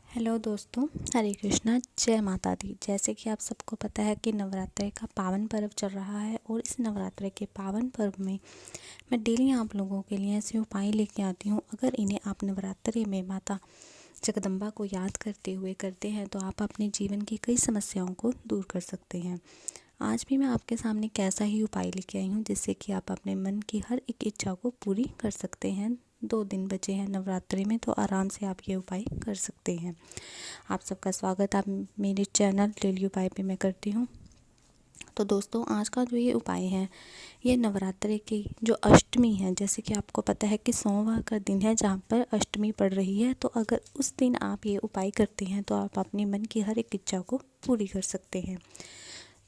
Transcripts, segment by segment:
Hello दोस्तों, हरे कृष्णा, जय माता दी। जैसे कि आप सबको पता है कि नवरात्रि का पावन पर्व चल रहा है और इस नवरात्रि के पावन पर्व में मैं डेली आप लोगों के लिए ऐसे उपाय लेके आती हूँ। अगर इन्हें आप नवरात्रि में माता जगदम्बा को याद करते हुए करते हैं तो आप अपने जीवन की कई समस्याओं को दूर कर सकते हैं। आज भी मैं आपके सामने कैसा ही उपाय लेके आई हूँ जिससे कि आप अपने मन की हर एक इच्छा को पूरी कर सकते हैं। 2 दिन बचे हैं नवरात्रि में, तो आराम से आप ये उपाय कर सकते हैं। आप सबका स्वागत आप मेरे चैनल डेली उपाय पे मैं करती हूँ। तो दोस्तों, आज का जो ये उपाय है, ये नवरात्रि की जो अष्टमी है, जैसे कि आपको पता है कि सोमवार का दिन है जहाँ पर अष्टमी पड़ रही है, तो अगर उस दिन आप ये उपाय करते हैं तो आप अपने मन की हर एक इच्छा को पूरी कर सकते हैं।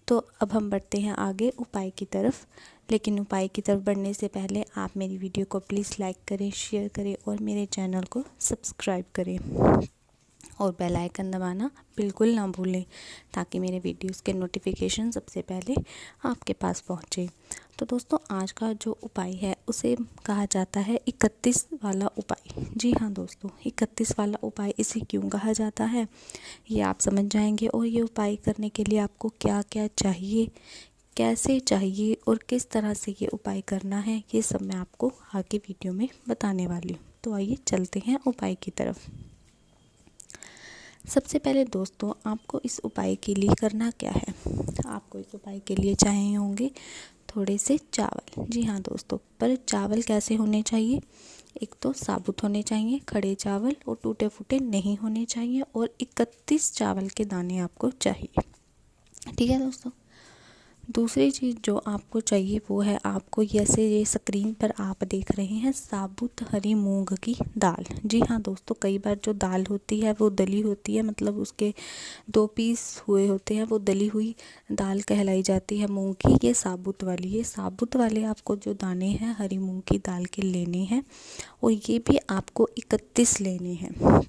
तो अब हम बढ़ते हैं आगे उपाय की तरफ। लेकिन उपाय की तरफ बढ़ने से पहले आप मेरी वीडियो को प्लीज़ लाइक करें, शेयर करें और मेरे चैनल को सब्सक्राइब करें और बेल आइकन दबाना बिल्कुल ना भूलें ताकि मेरे वीडियोस के नोटिफिकेशन सबसे पहले आपके पास पहुँचे। तो दोस्तों, आज का जो उपाय है उसे कहा जाता है 31 वाला उपाय। जी हाँ दोस्तों, 31 वाला उपाय इसे क्यों कहा जाता है ये आप समझ जाएंगे। और ये उपाय करने के लिए आपको क्या क्या चाहिए, कैसे चाहिए और किस तरह से ये उपाय करना है, ये सब मैं आपको आगे वीडियो में बताने वाली हूँ। तो आइए चलते हैं उपाय की तरफ। सबसे पहले दोस्तों, आपको इस उपाय के लिए करना क्या है। आपको इस उपाय के लिए चाहिए होंगे थोड़े से चावल। जी हाँ दोस्तों, पर चावल कैसे होने चाहिए। एक तो साबुत होने चाहिए खड़े चावल और टूटे फूटे नहीं होने चाहिए, और 31 चावल के दाने आपको चाहिए। ठीक है दोस्तों। दूसरी चीज़ जो आपको चाहिए वो है, आपको जैसे ये स्क्रीन पर आप देख रहे हैं, साबुत हरी मूंग की दाल। जी हाँ दोस्तों, कई बार जो दाल होती है वो दली होती है, मतलब उसके 2 पीस हुए होते हैं, वो दली हुई दाल कहलाई जाती है मूंग की। ये साबुत वाली, ये साबुत वाले आपको जो दाने हैं हरी मूंग की दाल के लेने हैं, और ये भी आपको 31 लेने हैं।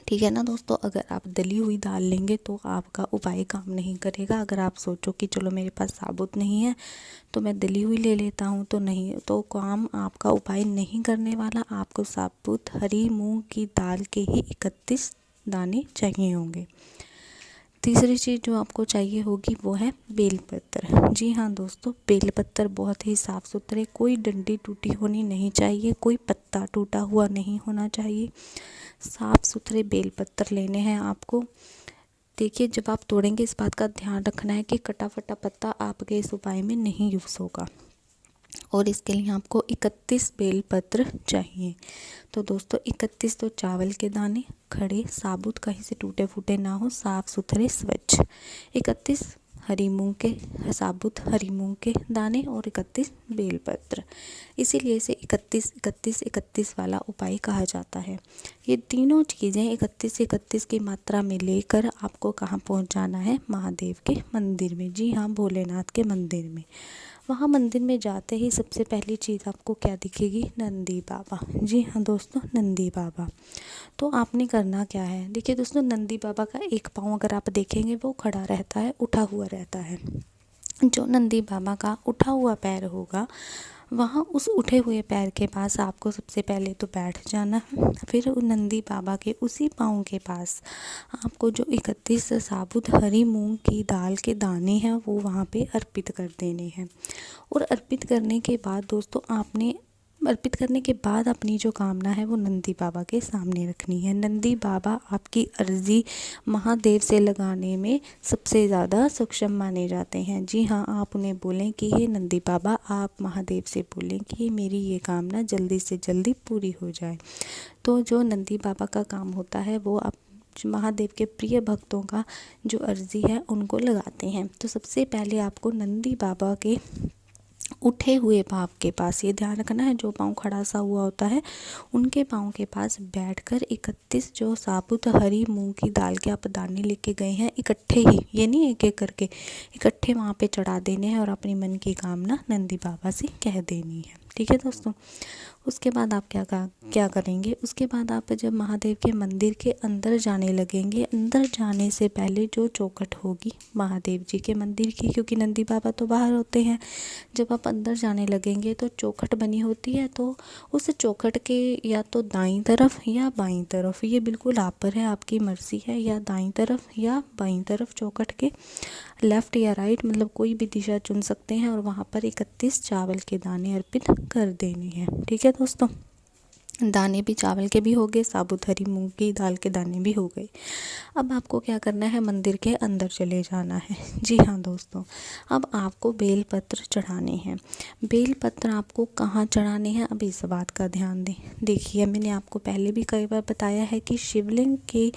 ठीक है ना दोस्तों। अगर आप दली हुई दाल लेंगे तो आपका उपाय काम नहीं करेगा। अगर आप सोचो कि चलो मेरे पास साबुत नहीं है तो मैं दली हुई ले लेता हूँ, तो नहीं, तो काम आपका उपाय नहीं करने वाला। आपको साबुत हरी मूंग की दाल के ही 31 दाने चाहिए होंगे। तीसरी चीज़ जो आपको चाहिए होगी वो है बेलपत्र। जी हाँ दोस्तों, बेलपत्र बहुत ही साफ़ सुथरे, कोई डंडी टूटी होनी नहीं चाहिए, कोई पत्ता टूटा हुआ नहीं होना चाहिए। साफ़ सुथरे बेलपत्र लेने हैं आपको। देखिए, जब आप तोड़ेंगे इस बात का ध्यान रखना है कि कटा फटा पत्ता आपके इस उपाय में नहीं यूज़ होगा, और इसके लिए आपको 31 बेलपत्र चाहिए। तो दोस्तों, 31 तो चावल के दाने खड़े साबुत, कहीं से टूटे फूटे ना हो, साफ़ सुथरे स्वच्छ। 31 हरी मूंग के साबुत हरी मूंग के दाने और 31 बेलपत्र। इसीलिए इसे 31 31 31 वाला उपाय कहा जाता है। ये तीनों चीज़ें 31 31 की मात्रा में लेकर आपको कहाँ पहुँच जाना है, महादेव के मंदिर में। जी हाँ, भोलेनाथ के मंदिर में। वहाँ मंदिर में जाते ही सबसे पहली चीज़ आपको क्या दिखेगी, नंदी बाबा। जी हाँ दोस्तों, नंदी बाबा। तो आपने करना क्या है, देखिए दोस्तों, नंदी बाबा का एक पाँव अगर आप देखेंगे वो खड़ा रहता है, उठा हुआ रहता है। जो नंदी बाबा का उठा हुआ पैर होगा, वहाँ उस उठे हुए पैर के पास आपको सबसे पहले तो बैठ जाना है। फिर नंदी बाबा के उसी पाँव के पास आपको जो 31 साबुत हरी मूंग की दाल के दाने हैं वो वहाँ पे अर्पित कर देने हैं। और अर्पित करने के बाद दोस्तों, अर्पित करने के बाद अपनी जो कामना है वो नंदी बाबा के सामने रखनी है। नंदी बाबा आपकी अर्जी महादेव से लगाने में सबसे ज़्यादा सक्षम माने जाते हैं। जी हाँ, आप उन्हें बोलें कि हे नंदी बाबा, आप महादेव से बोलें कि मेरी ये कामना जल्दी से जल्दी पूरी हो जाए। तो जो नंदी बाबा का काम होता है वो आप महादेव के प्रिय भक्तों का जो अर्जी है उनको लगाते हैं। तो सबसे पहले आपको नंदी बाबा के उठे हुए पाँव के पास, ये ध्यान रखना है, जो पाँव खड़ा सा हुआ होता है उनके पाँव के पास बैठकर 31 जो साबुत हरी मूंग की दाल के आप दाने लेके गए हैं, इकट्ठे ही, ये नहीं एक एक करके, इकट्ठे वहाँ पे चढ़ा देने हैं और अपनी मन की कामना नंदी बाबा से कह देनी है। ठीक है दोस्तों। उसके बाद आप क्या करेंगे, उसके बाद आप जब महादेव के मंदिर के अंदर जाने लगेंगे, अंदर जाने से पहले जो चौखट होगी महादेव जी के मंदिर की, क्योंकि नंदी बाबा तो बाहर होते हैं, जब आप अंदर जाने लगेंगे तो चौखट बनी होती है, तो उस चौखट के या तो दाईं तरफ या बाईं तरफ, ये बिल्कुल आप पर है, आपकी मर्ज़ी है, या दाईं तरफ या बाईं तरफ चौखट के, लेफ़्ट या राइट, मतलब कोई भी दिशा चुन सकते हैं, और वहाँ पर 31 चावल के दाने अर्पित कर देने हैं। ठीक है दोस्तों, दाने भी चावल के भी हो गए, साबुत हरी मूंग की दाल के दाने भी हो गए। अब आपको क्या करना है, मंदिर के अंदर चले जाना है। जी हाँ दोस्तों, अब आपको बेलपत्र चढ़ाने हैं। बेलपत्र आपको कहाँ चढ़ाने हैं, अब इस बात का ध्यान दें। देखिए, मैंने आपको पहले भी कई बार बताया है कि शिवलिंग के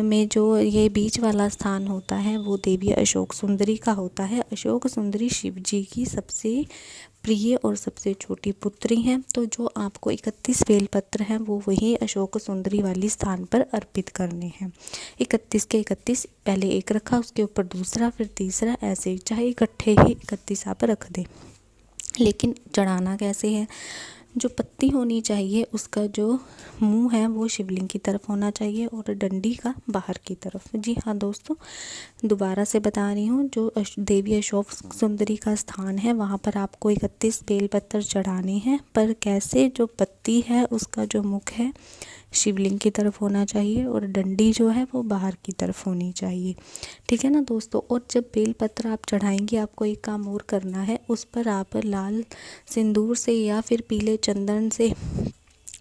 में जो ये बीच वाला स्थान होता है वो देवी अशोक सुंदरी का होता है। अशोक सुंदरी शिव जी की सबसे प्रिय और सबसे छोटी पुत्री हैं, तो जो आपको 31 बेलपत्र हैं वो वही अशोक सुंदरी वाली स्थान पर अर्पित करने हैं। 31 के 31, पहले एक रखा, उसके ऊपर दूसरा, फिर तीसरा, ऐसे चाहे इकट्ठे ही 31 आप रख दें। लेकिन चढ़ाना कैसे है, जो पत्ती होनी चाहिए उसका जो मुंह है वो शिवलिंग की तरफ होना चाहिए और डंडी का बाहर की तरफ। जी हाँ दोस्तों, दोबारा से बता रही हूँ, जो देवी अशोक सुंदरी का स्थान है वहाँ पर आपको 31 बेलपत्र चढ़ाने हैं, पर कैसे, जो पत्ती है उसका जो मुख है शिवलिंग की तरफ होना चाहिए और डंडी जो है वो बाहर की तरफ होनी चाहिए। ठीक है ना दोस्तों, और जब बेलपत्र आप चढ़ाएंगे आपको एक काम और करना है, उस पर आप लाल सिंदूर से या फिर पीले चंदन से,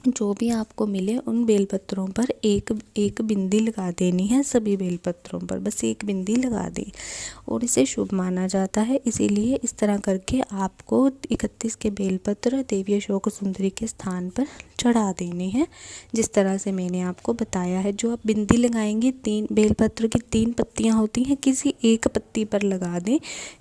जो भी आपको मिले, उन बेलपत्रों पर एक बिंदी लगा देनी है। सभी बेलपत्रों पर बस एक बिंदी लगा दें, और इसे शुभ माना जाता है, इसीलिए इस तरह करके आपको 31 के बेलपत्र देवी अशोक सुंदरी के स्थान पर चढ़ा देने हैं, जिस तरह से मैंने आपको बताया है। जो आप बिंदी लगाएंगे, 3 बेलपत्र की 3 पत्तियां होती हैं, किसी एक पत्ती पर लगा दें,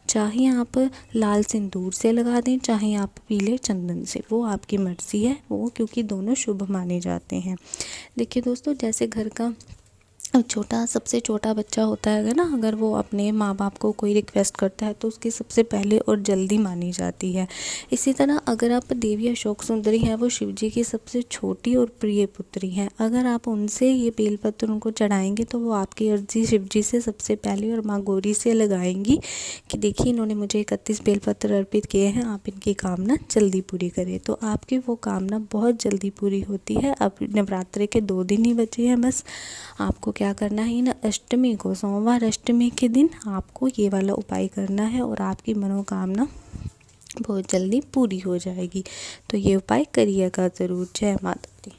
चाहे आप लाल सिंदूर से लगा दें, चाहे आप पीले चंदन से, वो आपकी मर्ज़ी है, वो क्योंकि दोनों शुभ माने जाते हैं। देखिए दोस्तों, जैसे घर का सबसे छोटा बच्चा होता है ना, अगर वो अपने माँ बाप को कोई रिक्वेस्ट करता है तो उसकी सबसे पहले और जल्दी मानी जाती है। इसी तरह अगर आप देवी अशोक सुंदरी हैं, वो शिव जी की सबसे छोटी और प्रिय पुत्री हैं, अगर आप उनसे ये बेलपत्र उनको चढ़ाएंगे तो वो आपकी अर्जी शिव जी से सबसे पहले और माँ गौरी से लगाएंगी कि देखिए इन्होंने मुझे 31 बेलपत्र अर्पित किए हैं, आप इनकी कामना जल्दी पूरी करें। तो आपकी वो कामना बहुत जल्दी पूरी होती है। अब नवरात्रि के 2 दिन ही बचे हैं बस, आपको क्या करना है, ना अष्टमी को, सोमवार अष्टमी के दिन आपको ये वाला उपाय करना है और आपकी मनोकामना बहुत जल्दी पूरी हो जाएगी। तो ये उपाय करिएगा ज़रूर। जय माता दी।